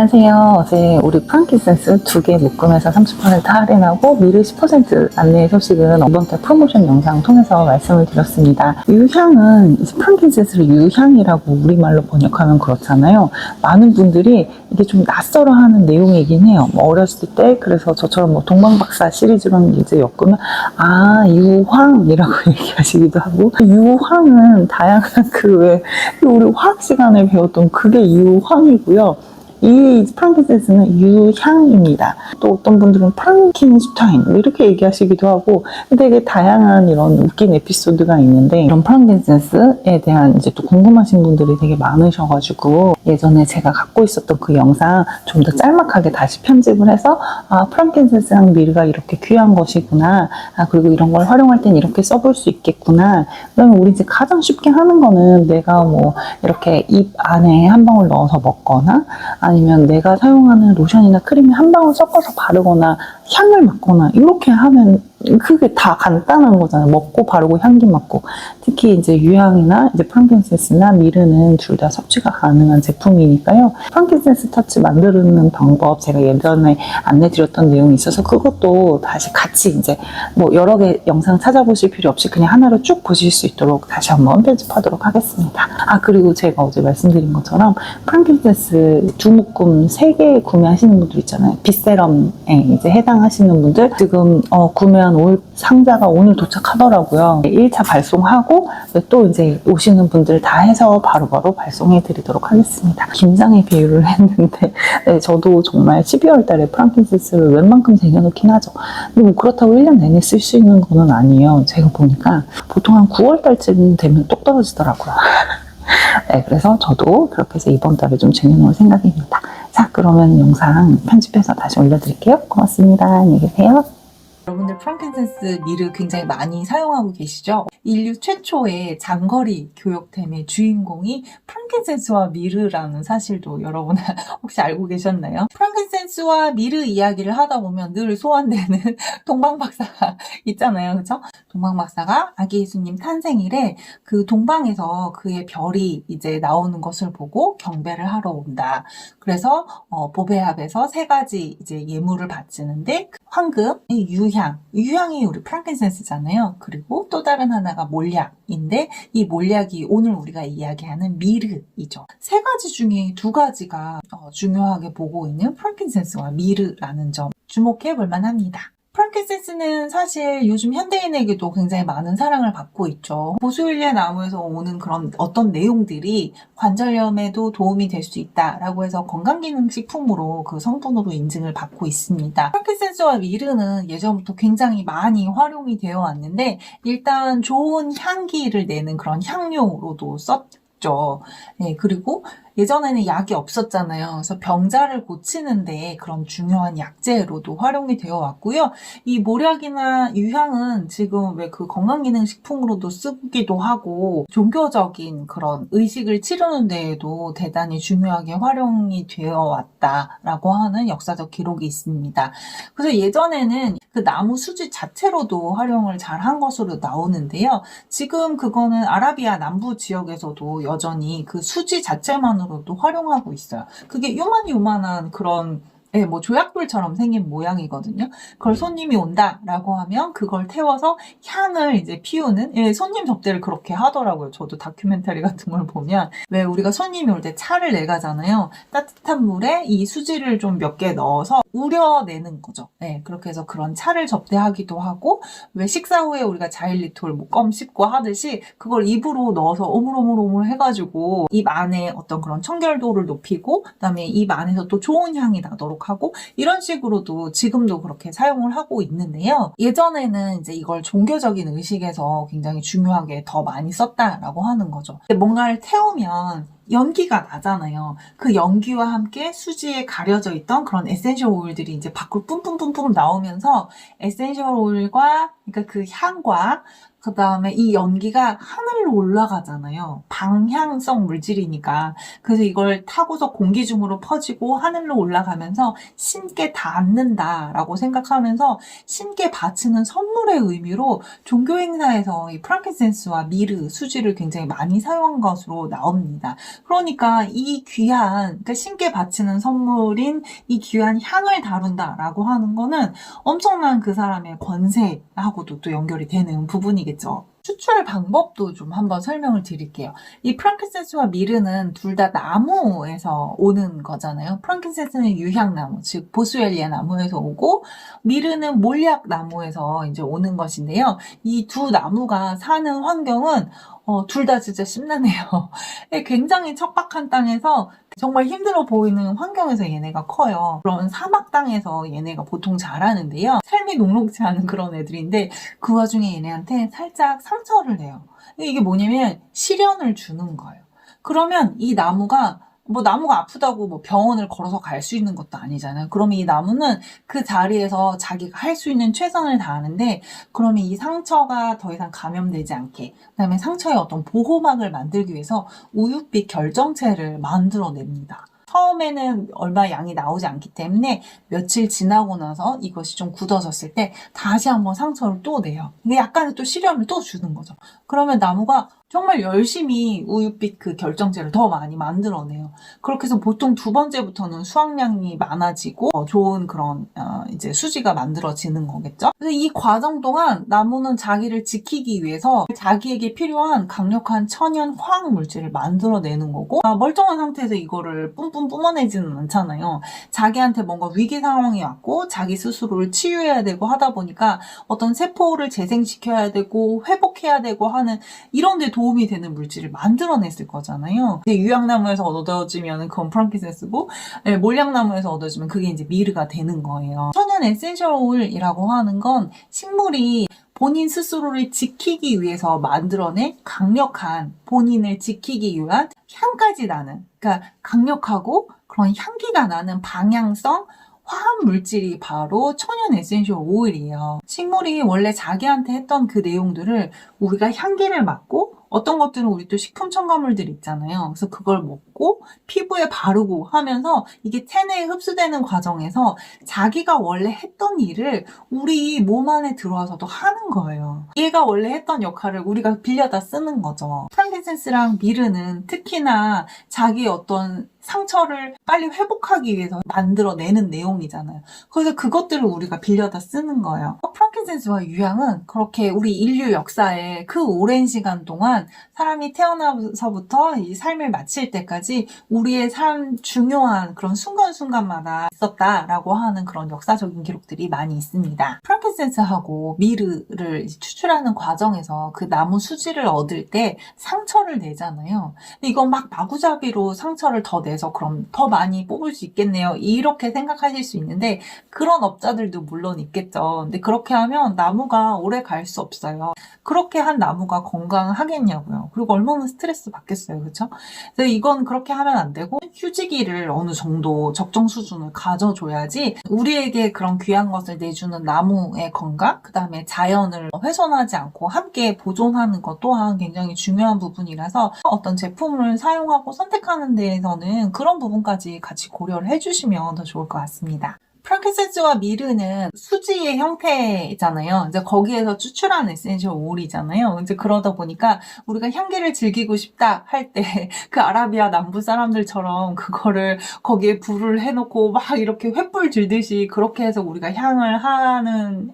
안녕하세요. 어제 우리 프랑키센스 2개 묶음에서 30% 할인하고 미르 10% 안내 소식은 이번 달 프로모션 영상 통해서 말씀을 드렸습니다. 유향은 프랑키센스를 유향이라고 우리말로 번역하면 그렇잖아요. 많은 분들이 이게 좀 낯설어하는 내용이긴 해요. 어렸을 때 그래서 저처럼 동방박사 시리즈로는 이제 엮으면 유황이라고 얘기하시기도 하고, 유황은 다양한 우리 화학 시간에 배웠던 그게 유황이고요. 이 프랑키센스는 유향입니다. 또 어떤 분들은 프랑켄슈타인 이렇게 얘기하시기도 하고, 되게 다양한 이런 웃긴 에피소드가 있는데, 이런 프랑키센스에 대한 이제 또 궁금하신 분들이 되게 많으셔가지고 예전에 제가 갖고 있었던 그 영상 좀 더 짤막하게 다시 편집을 해서 프랑키센스랑 미르가 이렇게 귀한 것이구나, 그리고 이런 걸 활용할 땐 이렇게 써볼 수 있겠구나. 그러면 우리 이제 가장 쉽게 하는 거는 내가 이렇게 입 안에 한 방울 넣어서 먹거나, 아니면 내가 사용하는 로션이나 크림에 한 방울 섞어서 바르거나 향을 맡거나 이렇게 하면 그게 다 간단한 거잖아요. 먹고 바르고 향기 맡고. 특히 이제 유향이나 이제 프랑킨센스나 미르는 둘 다 섭취가 가능한 제품이니까요. 프랑킨센스 터치 만드는 방법 제가 예전에 안내드렸던 내용이 있어서 그것도 다시 같이 이제 여러 개 영상 찾아보실 필요 없이 그냥 하나로 쭉 보실 수 있도록 다시 한번 편집하도록 하겠습니다. 그리고 제가 어제 말씀드린 것처럼 프랑킨센스 2묶음 3개 구매하시는 분들 있잖아요. 빗세럼에 이제 해당하시는 분들 지금 구매한 올 상자가 오늘 도착하더라고요. 1차 발송하고 또 이제 오시는 분들 다 해서 바로바로 발송해 드리도록 하겠습니다. 김장의 비유를 했는데 저도 정말 12월 달에 프랑킨센스를 웬만큼 쟁여놓긴 하죠. 근데 그렇다고 1년 내내 쓸 수 있는 거는 아니에요. 제가 보니까 보통 한 9월 달쯤 되면 똑 떨어지더라고요. 그래서 저도 그렇게 해서 이번 달에 좀 쟁여놓을 생각입니다. 자, 그러면 영상 편집해서 다시 올려드릴게요. 고맙습니다. 안녕히 계세요. 여러분들 프랑킨센스 미르 굉장히 많이 사용하고 계시죠? 인류 최초의 장거리 교역템의 주인공이 프랑킨센스와 미르라는 사실도 여러분 혹시 알고 계셨나요? 프랑킨센스와 미르 이야기를 하다 보면 늘 소환되는 동방박사가 있잖아요. 그쵸? 동방박사가 아기 예수님 탄생일에 그 동방에서 그의 별이 이제 나오는 것을 보고 경배를 하러 온다. 그래서 보배합에서 3가지 이제 예물을 바치는데 황금, 유향이 우리 프랑킨센스잖아요. 그리고 또 다른 하나가 몰약인데 이 몰약이 오늘 우리가 이야기하는 미르이죠. 3가지 중에 2가지가 중요하게 보고 있는 프랑킨센스와 미르라는 점 주목해 볼 만합니다. 프랑킨센스는 사실 요즘 현대인에게도 굉장히 많은 사랑을 받고 있죠. 보스윌리아 나무에서 오는 그런 어떤 내용들이 관절염에도 도움이 될 수 있다라고 해서 건강기능식품으로 그 성분으로 인증을 받고 있습니다. 프랑킨센스와 미르는 예전부터 굉장히 많이 활용이 되어 왔는데, 일단 좋은 향기를 내는 그런 향료로도 썼죠. 그리고 예전에는 약이 없었잖아요. 그래서 병자를 고치는데 그런 중요한 약재로도 활용이 되어 왔고요. 이 몰약이나 유향은 지금 왜 그 건강기능식품으로도 쓰기도 하고 종교적인 그런 의식을 치르는 데에도 대단히 중요하게 활용이 되어 왔다라고 하는 역사적 기록이 있습니다. 그래서 예전에는 그 나무 수지 자체로도 활용을 잘 한 것으로 나오는데요. 지금 그거는 아라비아 남부 지역에서도 여전히 그 수지 자체만으로 로도 활용하고 있어요. 그게 요만한 그런 조약돌처럼 생긴 모양이거든요. 그걸 손님이 온다라고 하면 그걸 태워서 향을 이제 피우는, 손님 접대를 그렇게 하더라고요. 저도 다큐멘터리 같은 걸 보면 왜 우리가 손님이 올 때 차를 내가잖아요. 따뜻한 물에 이 수지를 좀 몇 개 넣어서 우려내는 거죠. 그렇게 해서 그런 차를 접대하기도 하고, 왜 식사 후에 우리가 자일리톨 껌 씹고 하듯이 그걸 입으로 넣어서 오물오물 해가지고 입 안에 어떤 그런 청결도를 높이고, 그다음에 입 안에서 또 좋은 향이 나도록 하고, 이런 식으로도 지금도 그렇게 사용을 하고 있는데요. 예전에는 이제 이걸 종교적인 의식에서 굉장히 중요하게 더 많이 썼다라고 하는 거죠. 뭔가를 태우면 연기가 나잖아요. 그 연기와 함께 수지에 가려져 있던 그런 에센셜 오일들이 이제 밖으로 뿜뿜뿜뿜 나오면서 에센셜 오일과, 그러니까 그 향과 그 다음에 이 연기가 하늘로 올라가잖아요. 방향성 물질이니까. 그래서 이걸 타고서 공기 중으로 퍼지고 하늘로 올라가면서 신께 닿는다라고 생각하면서 신께 바치는 선물의 의미로 종교 행사에서 이 프랑킨센스와 미르, 수지를 굉장히 많이 사용한 것으로 나옵니다. 그러니까 이 귀한, 그러니까 신께 바치는 선물인 이 귀한 향을 다룬다라고 하는 거는 엄청난 그 사람의 권세하고도 또 연결이 되는 부분이겠죠. 추출의 방법도 좀 한번 설명을 드릴게요. 이 프랑킨센스와 미르는 둘 다 나무에서 오는 거잖아요. 프랑킨센스는 유향나무, 즉 보스웰리아 나무에서 오고, 미르는 몰약 나무에서 이제 오는 것인데요. 이 두 나무가 사는 환경은 둘 다 진짜 심란해요. 굉장히 척박한 땅에서 정말 힘들어 보이는 환경에서 얘네가 커요. 그런 사막 땅에서 얘네가 보통 자라는데요. 삶이 녹록지 않은 그런 애들인데 그 와중에 얘네한테 살짝 상처를 내요. 이게 뭐냐면 시련을 주는 거예요. 그러면 이 나무가 나무가 아프다고 병원을 걸어서 갈 수 있는 것도 아니잖아요. 그러면 이 나무는 그 자리에서 자기가 할 수 있는 최선을 다하는데, 그러면 이 상처가 더 이상 감염되지 않게, 그다음에 상처에 어떤 보호막을 만들기 위해서 우윳빛 결정체를 만들어냅니다. 처음에는 얼마 양이 나오지 않기 때문에 며칠 지나고 나서 이것이 좀 굳어졌을 때 다시 한번 상처를 또 내요. 이게 약간의 또 시련을 또 주는 거죠. 그러면 나무가 정말 열심히 우윳빛 그 결정체를 더 많이 만들어내요. 그렇게 해서 보통 두 번째부터는 수확량이 많아지고 좋은 그런 이제 수지가 만들어지는 거겠죠. 그래서 이 과정 동안 나무는 자기를 지키기 위해서 자기에게 필요한 강력한 천연 화학 물질을 만들어내는 거고, 멀쩡한 상태에서 이거를 뿜뿜 뿜어내지는 않잖아요. 자기한테 뭔가 위기 상황이 왔고 자기 스스로를 치유해야 되고 하다 보니까 어떤 세포를 재생시켜야 되고 회복해야 되고 하는 이런 데 도움이 되는 물질을 만들어냈을 거잖아요. 유향나무에서 얻어지면 그건 프랑킨센스고, 몰약나무에서 얻어지면 그게 이제 미르가 되는 거예요. 천연 에센셜 오일이라고 하는 건 식물이 본인 스스로를 지키기 위해서 만들어낸 강력한, 본인을 지키기 위한 향까지 나는, 그러니까 강력하고 그런 향기가 나는 방향성 화학 물질이 바로 천연 에센셜 오일이에요. 식물이 원래 자기한테 했던 그 내용들을 우리가 향기를 맡고, 어떤 것들은 우리 또 식품 첨가물들 있잖아요. 그래서 그걸 먹고 피부에 바르고 하면서 이게 체내에 흡수되는 과정에서 자기가 원래 했던 일을 우리 몸 안에 들어와서도 하는 거예요. 얘가 원래 했던 역할을 우리가 빌려다 쓰는 거죠. 프랑킨센스랑 미르는 특히나 자기 어떤 상처를 빨리 회복하기 위해서 만들어내는 내용이잖아요. 그래서 그것들을 우리가 빌려다 쓰는 거예요. 프랑킨센스와 유향은 그렇게 우리 인류 역사에 그 오랜 시간 동안 사람이 태어나서부터 이 삶을 마칠 때까지 우리의 삶 중요한 그런 순간순간마다 있었다라고 하는 그런 역사적인 기록들이 많이 있습니다. 프랑킨센스하고 미르를 추출하는 과정에서 그 나무 수지를 얻을 때 상처를 내잖아요. 근데 이건 막 마구잡이로 상처를 더 내서 그럼 더 많이 뽑을 수 있겠네요. 이렇게 생각하실 수 있는데 그런 업자들도 물론 있겠죠. 근데 그렇게 하면 나무가 오래 갈 수 없어요. 그렇게 한 나무가 건강하겠냐고요. 그리고 얼마나 스트레스 받겠어요. 그렇죠? 그래서 이건 그렇게 하면 안 되고 휴지기를 어느 정도 적정 수준을 가져줘야지 우리에게 그런 귀한 것을 내주는 나무의 건강, 그 다음에 자연을 훼손하지 않고 함께 보존하는 것 또한 굉장히 중요한 부분이라서 어떤 제품을 사용하고 선택하는 데에서는 그런 부분까지 같이 고려를 해주시면 더 좋을 것 같습니다. 프랑킨센스와 미르는 수지의 형태잖아요. 이제 거기에서 추출한 에센셜 오일이잖아요. 이제 그러다 보니까 우리가 향기를 즐기고 싶다 할 때 그 아라비아 남부 사람들처럼 그거를 거기에 불을 해놓고 막 이렇게 횃불 들듯이 그렇게 해서 우리가 향을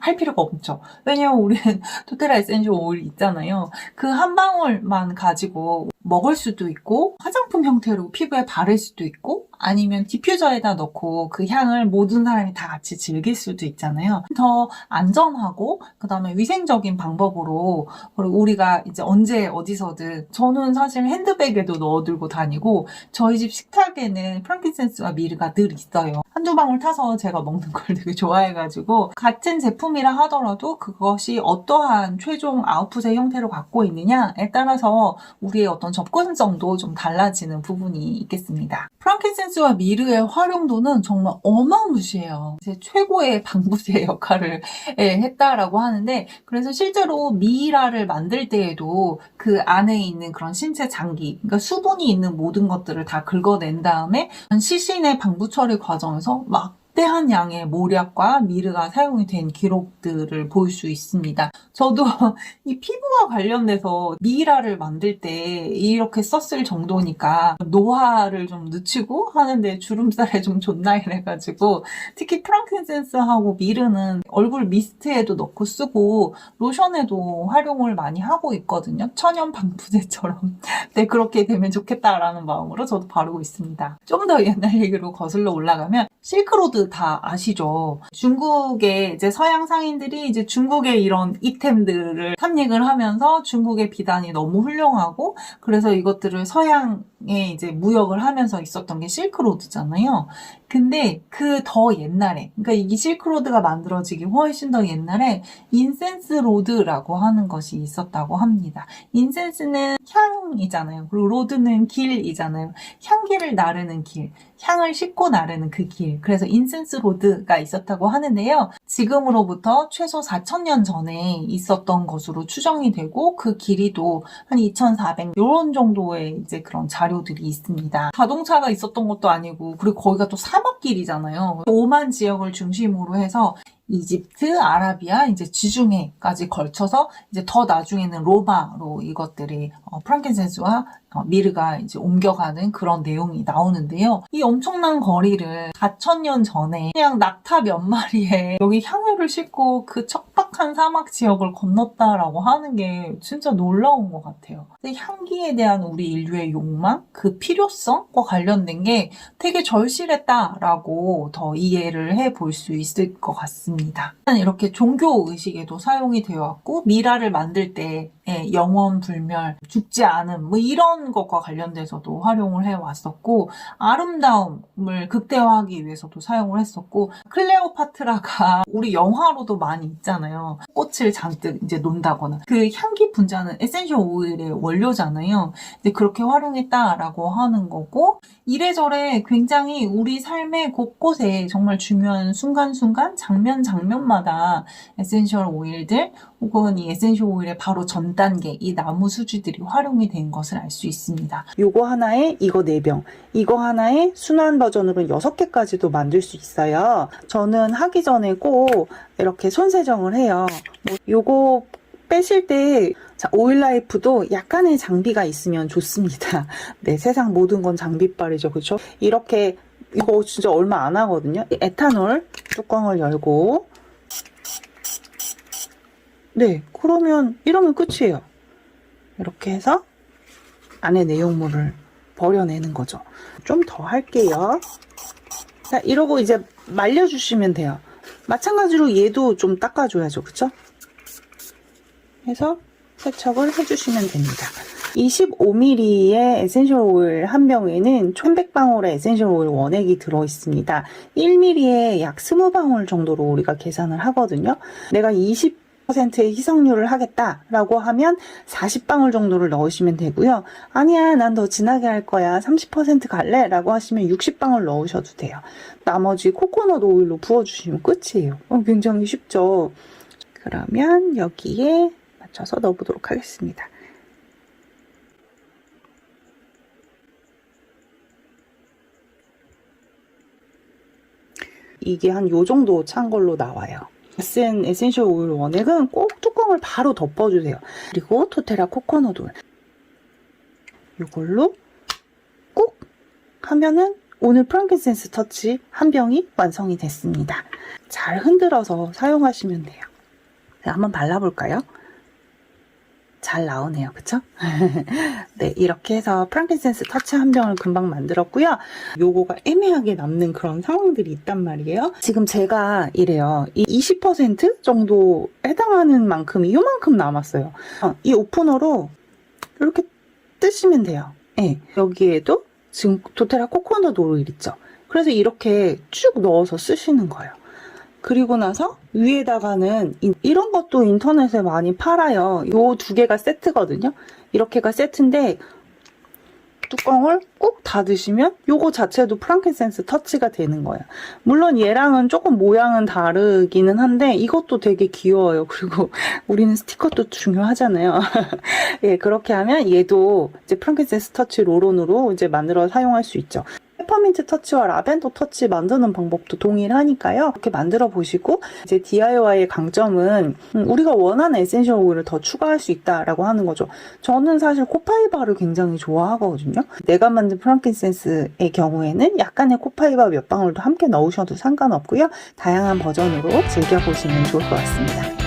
할 필요가 없죠. 왜냐면 우리는 도테라 에센셜 오일이 있잖아요. 그 한 방울만 가지고 먹을 수도 있고 화장품 형태로 피부에 바를 수도 있고 아니면 디퓨저에다 넣고 그 향을 모든 사람이 다 같이 즐길 수도 있잖아요. 더 안전하고 그다음에 위생적인 방법으로 우리가 이제 언제 어디서든 저는 사실 핸드백에도 넣어 들고 다니고 저희 집 식탁에는 프랑킨센스와 미르가 늘 있어요. 한두 방울 타서 제가 먹는 걸 되게 좋아해가지고 같은 제품이라 하더라도 그것이 어떠한 최종 아웃풋의 형태로 갖고 있느냐에 따라서 우리의 어떤 접근성도 좀 달라지는 부분이 있겠습니다. 프랑킨센스 프랑킨센스와 미르의 활용도는 정말 어마무시해요. 이제 최고의 방부제 역할을 했다라고 하는데, 그래서 실제로 미이라를 만들 때에도 그 안에 있는 그런 신체 장기, 그러니까 수분이 있는 모든 것들을 다 긁어낸 다음에 시신의 방부 처리 과정에서 막대한 양의 모략과 미르가 사용이 된 기록들을 볼 수 있습니다. 저도 이 피부와 관련돼서 미이라를 만들 때 이렇게 썼을 정도니까 노화를 좀 늦추고 하는데 주름살에 좀 좋나 이래가지고, 특히 프랑킨센스하고 미르는 얼굴 미스트에도 넣고 쓰고 로션에도 활용을 많이 하고 있거든요. 천연 방부제처럼. 네, 그렇게 되면 좋겠다라는 마음으로 저도 바르고 있습니다. 좀 더 옛날 얘기로 거슬러 올라가면 실크로드 다 아시죠? 중국의 이제 서양 상인들이 이제 중국의 이런 이템들을 탐닉을 하면서 중국의 비단이 너무 훌륭하고, 그래서 이것들을 서양에 이제 무역을 하면서 있었던 게 실크로드잖아요. 근데 그 더 옛날에, 그러니까 이 실크로드가 만들어지기 훨씬 더 옛날에 인센스 로드라고 하는 것이 있었다고 합니다. 인센스는 향이잖아요. 그리고 로드는 길이잖아요. 향기를 나르는 길, 향을 싣고 나르는 그 길. 그래서 인센스 로드가 있었다고 하는데요. 지금으로부터 최소 4,000년 전에 있었던 것으로 추정이 되고, 그 길이도 한 2,400 이런 정도의 이제 그런 자료들이 있습니다. 자동차가 있었던 것도 아니고, 그리고 거기가 또 사막길이잖아요. 오만 지역을 중심으로 해서 이집트, 아라비아, 이제 지중해까지 걸쳐서 이제 더 나중에는 로마로 이것들이 프랑킨센스와 미르가 이제 옮겨가는 그런 내용이 나오는데요. 이 엄청난 거리를 4,000년 전에 그냥 낙타 몇 마리에 여기 향유를 싣고 그 척박한 사막 지역을 건넜다라고 하는 게 진짜 놀라운 것 같아요. 근데 향기에 대한 우리 인류의 욕망, 그 필요성과 관련된 게 되게 절실했다라고 더 이해를 해볼 수 있을 것 같습니다. 이렇게 종교 의식에도 사용이 되어 왔고, 미라를 만들 때 영원 불멸, 죽지 않음, 뭐 이런 것과 관련돼서도 활용을 해왔었고, 아름다움을 극대화하기 위해서도 사용을 했었고, 클레오파트라가 우리 영화로도 많이 있잖아요. 꽃을 잔뜩 이제 논다거나. 그 향기 분자는 에센셜 오일의 원료잖아요. 이제 그렇게 활용했다라고 하는 거고, 이래저래 굉장히 우리 삶의 곳곳에 정말 중요한 순간순간, 장면마다 에센셜 오일들, 혹은 이 에센셜 오일의 바로 전 단계, 이 나무 수지들이 활용이 된 것을 알 수 있습니다. 요거 하나에 이거 4병, 이거 하나에 순한 버전으로 6개까지도 만들 수 있어요. 저는 하기 전에 꼭 이렇게 손 세정을 해요. 요거 빼실 때 오일라이프도 약간의 장비가 있으면 좋습니다. 네, 세상 모든 건 장비빨이죠. 그렇죠? 이렇게 이거 진짜 얼마 안 하거든요. 에탄올 뚜껑을 열고, 네, 그러면 이러면 끝이에요. 이렇게 해서 안에 내용물을 버려내는 거죠. 좀 더 할게요. 자, 이러고 이제 말려주시면 돼요. 마찬가지로 얘도 좀 닦아줘야죠. 그쵸? 해서 세척을 해주시면 됩니다. 25ml의 에센셜 오일 한 병에는 1,100방울의 에센셜 오일 원액이 들어있습니다. 1ml에 약 20방울 정도로 우리가 계산을 하거든요. 내가 20%의 희석률을 하겠다라고 하면 40방울 정도를 넣으시면 되고요. 아니야, 난 더 진하게 할 거야, 30% 갈래? 라고 하시면 60방울 넣으셔도 돼요. 나머지 코코넛 오일로 부어주시면 끝이에요. 굉장히 쉽죠? 그러면 여기에 맞춰서 넣어보도록 하겠습니다. 이게 한 요 정도 찬 걸로 나와요. 쓴 에센셜 오일 원액은 꼭 뚜껑을 바로 덮어주세요. 그리고 토테라 코코넛 오일, 이걸로 꾹 하면은 오늘 프랑킨센스 터치 한 병이 완성이 됐습니다. 잘 흔들어서 사용하시면 돼요. 자, 한번 발라볼까요? 잘 나오네요. 그쵸? 네, 이렇게 해서 프랑킨센스 터치 한 병을 금방 만들었고요. 요거가 애매하게 남는 그런 상황들이 있단 말이에요. 지금 제가 이래요. 이 20% 정도 해당하는 만큼이 요만큼 남았어요. 이 오프너로 이렇게 뜨시면 돼요. 네, 여기에도 지금 도테라 코코넛 오일 있죠? 그래서 이렇게 쭉 넣어서 쓰시는 거예요. 그리고 나서 위에다가는 이런 것도 인터넷에 많이 팔아요. 요 2개가 세트거든요. 이렇게가 세트인데 뚜껑을 꾹 닫으시면 요거 자체도 프랑킨센스 터치가 되는 거예요. 물론 얘랑은 조금 모양은 다르기는 한데 이것도 되게 귀여워요. 그리고 우리는 스티커도 중요하잖아요. 예, 그렇게 하면 얘도 이제 프랑킨센스 터치 롤온으로 이제 만들어 사용할 수 있죠. 페퍼민트 터치와 라벤더 터치 만드는 방법도 동일하니까요. 이렇게 만들어 보시고 이제 DIY의 강점은 우리가 원하는 에센셜 오일을 더 추가할 수 있다라고 하는 거죠. 저는 사실 코파이바를 굉장히 좋아하거든요. 내가 만든 프랑킨센스의 경우에는 약간의 코파이바 몇 방울도 함께 넣으셔도 상관없고요. 다양한 버전으로 즐겨보시면 좋을 것 같습니다.